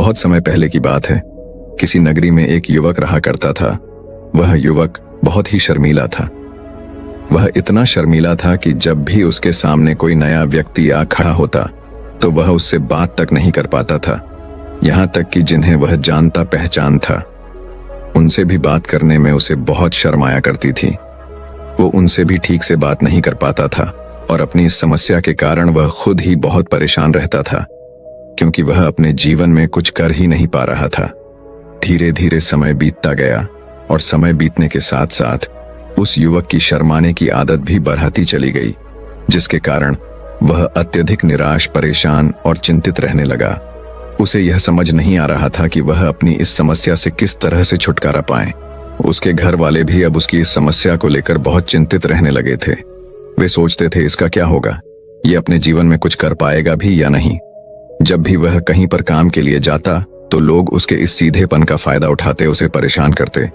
बहुत समय पहले की बात है। किसी नगरी में एक युवक रहा करता था। वह युवक बहुत ही शर्मीला था। वह इतना शर्मीला था कि जब भी उसके सामने कोई नया व्यक्ति आ खड़ा होता तो वह उससे बात तक नहीं कर पाता था। यहाँ तक कि जिन्हें वह जानता पहचान था उनसे भी बात करने में उसे बहुत शर्म आया करती थी। वो उनसे भी ठीक से बात नहीं कर पाता था और अपनी इस समस्या के कारण वह खुद ही बहुत परेशान रहता था, क्योंकि वह अपने जीवन में कुछ कर ही नहीं पा रहा था। धीरे धीरे समय बीतता गया और समय बीतने के साथ साथ उस युवक की शर्माने की आदत भी बढ़ती चली गई, जिसके कारण वह अत्यधिक निराश, परेशान और चिंतित रहने लगा। उसे यह समझ नहीं आ रहा था कि वह अपनी इस समस्या से किस तरह से छुटकारा पाए। उसके घर वाले भी अब उसकी इस समस्या को लेकर बहुत चिंतित रहने लगे थे। वे सोचते थे इसका क्या होगा, ये अपने जीवन में कुछ कर पाएगा भी या नहीं। जब भी वह कहीं पर काम के लिए जाता तो लोग उसके इस सीधेपन का फायदा उठाते उसे परेशान करते,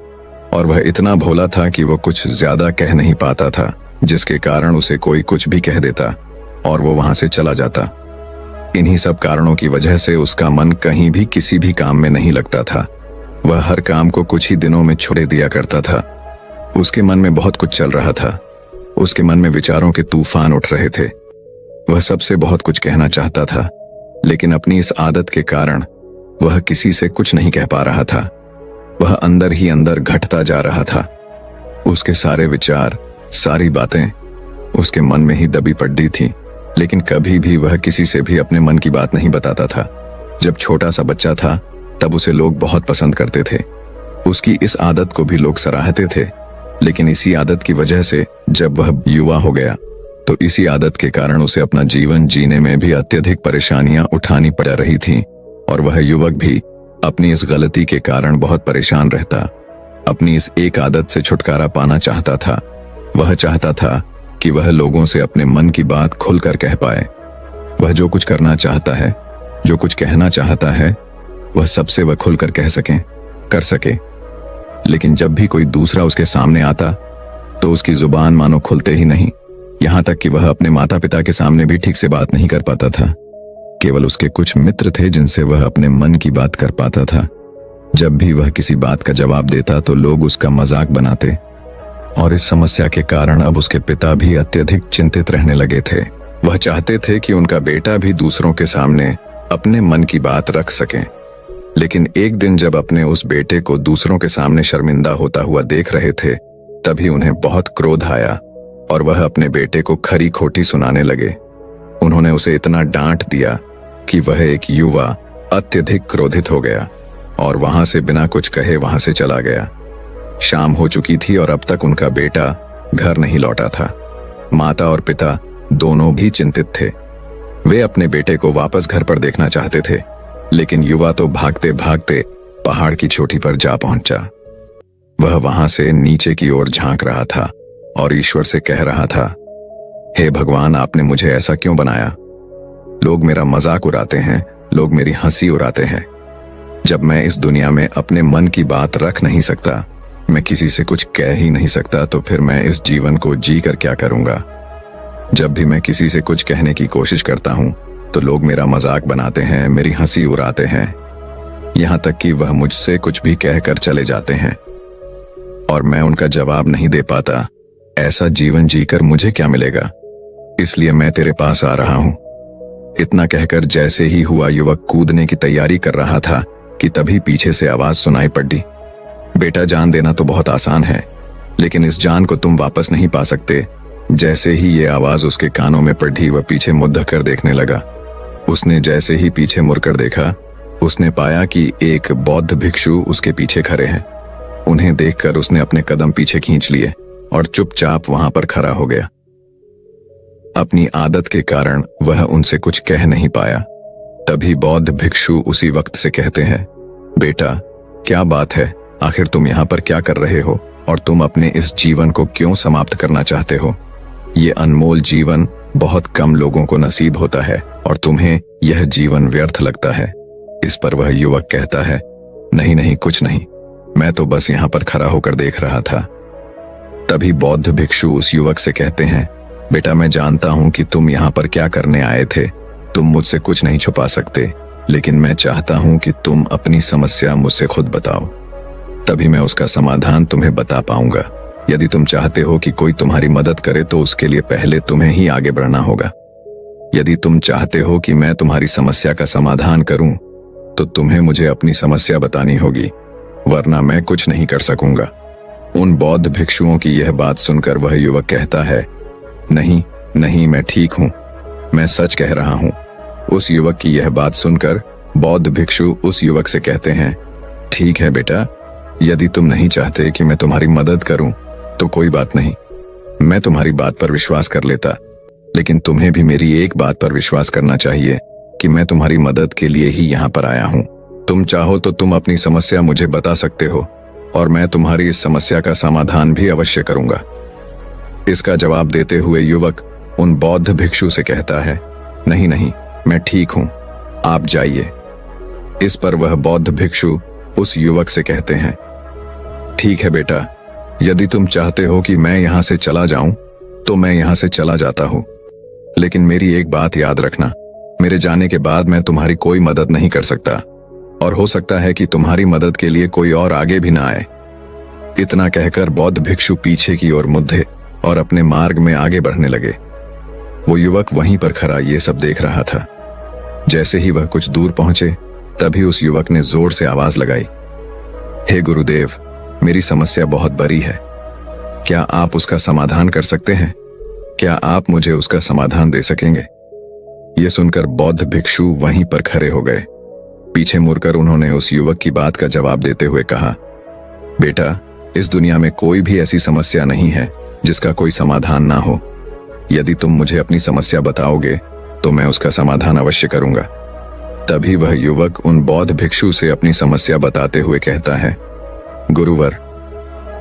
और वह इतना भोला था कि वह कुछ ज्यादा कह नहीं पाता था, जिसके कारण उसे कोई कुछ भी कह देता और वो वहां से चला जाता। इन्हीं सब कारणों की वजह से उसका मन कहीं भी किसी भी काम में नहीं लगता था। वह हर काम को कुछ ही दिनों में छोड़ दिया करता था। उसके मन में बहुत कुछ चल रहा था। उसके मन में विचारों के तूफान उठ रहे थे। वह सबसे बहुत कुछ कहना चाहता था, लेकिन अपनी इस आदत के कारण वह किसी से कुछ नहीं कह पा रहा था। वह अंदर ही अंदर घटता जा रहा था। उसके सारे विचार, सारी बातें उसके मन में ही दबी पड़ी थी, लेकिन कभी भी वह किसी से भी अपने मन की बात नहीं बताता था। जब छोटा सा बच्चा था तब उसे लोग बहुत पसंद करते थे। उसकी इस आदत को भी लोग सराहते थे, लेकिन इसी आदत की वजह से जब वह युवा हो गया तो इसी आदत के कारण उसे अपना जीवन जीने में भी अत्यधिक परेशानियां उठानी पड़ रही थीं, और वह युवक भी अपनी इस गलती के कारण बहुत परेशान रहता। अपनी इस एक आदत से छुटकारा पाना चाहता था। वह चाहता था कि वह लोगों से अपने मन की बात खुलकर कह पाए। वह जो कुछ करना चाहता है, जो कुछ कहना चाहता है, वह सबसे वह खुलकर कह कर सके। लेकिन जब भी कोई दूसरा उसके सामने आता तो उसकी जुबान मानो खुलते ही नहीं। यहाँ तक कि वह अपने माता पिता के सामने भी ठीक से बात नहीं कर पाता था। केवल उसके कुछ मित्र थे जिनसे वह अपने मन की बात कर पाता था। जब भी वह किसी बात का जवाब देता तो लोग उसका मजाक बनाते, और इस समस्या के कारण अब उसके पिता भी अत्यधिक चिंतित रहने लगे थे। वह चाहते थे कि उनका बेटा भी दूसरों के सामने अपने मन की बात रख सके, लेकिन एक दिन जब अपने उस बेटे को दूसरों के सामने शर्मिंदा होता हुआ देख रहे थे तभी उन्हें बहुत क्रोध आया और वह अपने बेटे को खरी खोटी सुनाने लगे। उन्होंने उसे इतना डांट दिया कि वह एक युवा अत्यधिक क्रोधित हो गया और वहां से बिना कुछ कहे वहां से चला गया। शाम हो चुकी थी और अब तक उनका बेटा घर नहीं लौटा था। माता और पिता दोनों भी चिंतित थे। वे अपने बेटे को वापस घर पर देखना चाहते थे, लेकिन युवा तो भागते भागते पहाड़ की चोटी पर जा पहुंचा। वह वहां से नीचे की ओर झांक रहा था और ईश्वर से कह रहा था, हे भगवान, आपने मुझे ऐसा क्यों बनाया? लोग मेरा मजाक उड़ाते हैं, लोग मेरी हंसी उड़ाते हैं। जब मैं इस दुनिया में अपने मन की बात रख नहीं सकता, मैं किसी से कुछ कह ही नहीं सकता, तो फिर मैं इस जीवन को जी कर क्या करूंगा? जब भी मैं किसी से कुछ कहने की कोशिश करता हूं तो लोग मेरा मजाक बनाते हैं, मेरी हंसी उड़ाते हैं, यहां तक कि वह मुझसे कुछ भी कहकर चले जाते हैं और मैं उनका जवाब नहीं दे पाता। ऐसा जीवन जीकर मुझे क्या मिलेगा? इसलिए मैं तेरे पास आ रहा हूं। इतना कहकर जैसे ही हुआ युवक कूदने की तैयारी कर रहा था कि तभी पीछे से आवाज सुनाई पड़ी, बेटा, जान देना तो बहुत आसान है, लेकिन इस जान को तुम वापस नहीं पा सकते। जैसे ही ये आवाज उसके कानों में पड़ी वह पीछे मुड़ कर देखने लगा। उसने जैसे ही पीछे मुड़कर देखा, उसने पाया कि एक बौद्ध भिक्षु उसके पीछे खड़े हैं। उन्हें देखकर उसने अपने कदम पीछे खींच लिए और चुपचाप वहां पर खड़ा हो गया। अपनी आदत के कारण वह उनसे कुछ कह नहीं पाया। तभी बौद्ध भिक्षु उसी वक्त से कहते हैं, बेटा, क्या बात है? आखिर तुम यहाँ पर क्या कर रहे हो और तुम अपने इस जीवन को क्यों समाप्त करना चाहते हो? ये अनमोल जीवन बहुत कम लोगों को नसीब होता है और तुम्हें यह जीवन व्यर्थ लगता है। इस पर वह युवक कहता है, नहीं नहीं, कुछ नहीं, मैं तो बस यहाँ पर खड़ा होकर देख रहा था। तभी बौद्ध भिक्षु उस युवक से कहते हैं, बेटा, मैं जानता हूं कि तुम यहाँ पर क्या करने आए थे। तुम मुझसे कुछ नहीं छुपा सकते। लेकिन मैं चाहता हूं कि तुम अपनी समस्या मुझसे खुद बताओ, तभी मैं उसका समाधान तुम्हें बता पाऊंगा। यदि तुम चाहते हो कि कोई तुम्हारी मदद करे तो उसके लिए पहले तुम्हें ही आगे बढ़ना होगा। यदि तुम चाहते हो कि मैं तुम्हारी समस्या का समाधान करूं, तो तुम्हें मुझे अपनी समस्या बतानी होगी, वरना मैं कुछ नहीं कर सकूंगा। उन बौद्ध भिक्षुओं की यह बात सुनकर वह युवक कहता है, नहीं नहीं, मैं ठीक हूं, मैं सच कह रहा हूं। उस युवक की यह बात सुनकर बौद्ध भिक्षु उस युवक से कहते हैं, ठीक है बेटा, यदि तुम नहीं चाहते कि मैं तुम्हारी मदद करूं तो कोई बात नहीं, मैं तुम्हारी बात पर विश्वास कर लेता। लेकिन तुम्हें भी मेरी एक बात पर विश्वास करना चाहिए कि मैं तुम्हारी मदद के लिए ही यहाँ पर आया हूँ। तुम चाहो तो तुम अपनी समस्या मुझे बता सकते हो और मैं तुम्हारी इस समस्या का समाधान भी अवश्य करूंगा। इसका जवाब देते हुए युवक उन बौद्ध भिक्षु से कहता है, नहीं नहीं, मैं ठीक हूं, आप जाइए। इस पर वह बौद्ध भिक्षु उस युवक से कहते हैं, ठीक है बेटा, यदि तुम चाहते हो कि मैं यहां से चला जाऊं तो मैं यहां से चला जाता हूं, लेकिन मेरी एक बात याद रखना, मेरे जाने के बाद मैं तुम्हारी कोई मदद नहीं कर सकता और हो सकता है कि तुम्हारी मदद के लिए कोई और आगे भी ना आए। इतना कहकर बौद्ध भिक्षु पीछे की ओर मुड़े और अपने मार्ग में आगे बढ़ने लगे। वो युवक वहीं पर खड़ा ये सब देख रहा था। जैसे ही वह कुछ दूर पहुंचे, तभी उस युवक ने जोर से आवाज लगाई, हे गुरुदेव, मेरी समस्या बहुत बड़ी है, क्या आप उसका समाधान कर सकते हैं? क्या आप मुझे उसका समाधान दे सकेंगे? ये सुनकर बौद्ध भिक्षु वहीं पर खड़े हो गए। पीछे मुड़कर उन्होंने उस युवक की बात का जवाब देते हुए कहा, बेटा, इस दुनिया में कोई भी ऐसी समस्या नहीं है जिसका कोई समाधान ना हो। यदि तुम मुझे अपनी समस्या बताओगे तो मैं उसका समाधान अवश्य करूंगा। तभी वह युवक उन बौद्ध भिक्षु से अपनी समस्या बताते हुए कहता है, गुरुवर,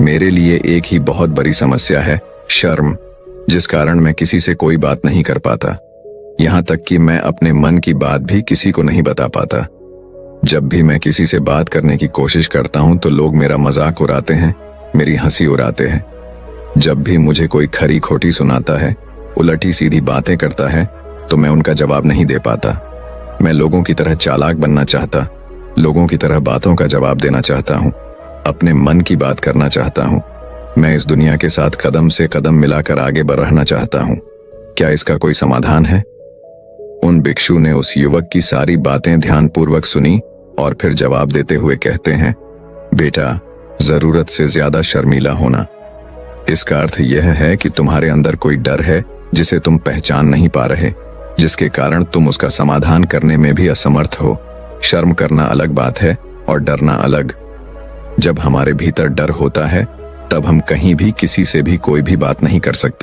मेरे लिए एक ही बहुत बड़ी समस्या है, शर्म, जिस कारण मैं किसी से कोई बात नहीं कर पाता। यहां तक कि मैं अपने मन की बात भी किसी को नहीं बता पाता। जब भी मैं किसी से बात करने की कोशिश करता हूं तो लोग मेरा मजाक उड़ाते हैं, मेरी हंसी उड़ाते हैं। जब भी मुझे कोई खरी खोटी सुनाता है, उलटी सीधी बातें करता है, तो मैं उनका जवाब नहीं दे पाता। मैं लोगों की तरह चालाक बनना चाहता, लोगों की तरह बातों का जवाब देना चाहता हूं, अपने मन की बात करना चाहता हूं। मैं इस दुनिया के साथ कदम से कदम मिलाकर आगे बढ़ना चाहता हूं। क्या इसका कोई समाधान है? उन भिक्षु ने उस युवक की सारी बातें ध्यानपूर्वक सुनी और फिर जवाब देते हुए कहते हैं, बेटा, जरूरत से ज्यादा शर्मीला होना, इसका अर्थ यह है कि तुम्हारे अंदर कोई डर है जिसे तुम पहचान नहीं पा रहे, जिसके कारण तुम उसका समाधान करने में भी असमर्थ हो। शर्म करना अलग बात है और डरना अलग। जब हमारे भीतर डर होता है, तब हम कहीं भी किसी से भी कोई भी बात नहीं कर सकते।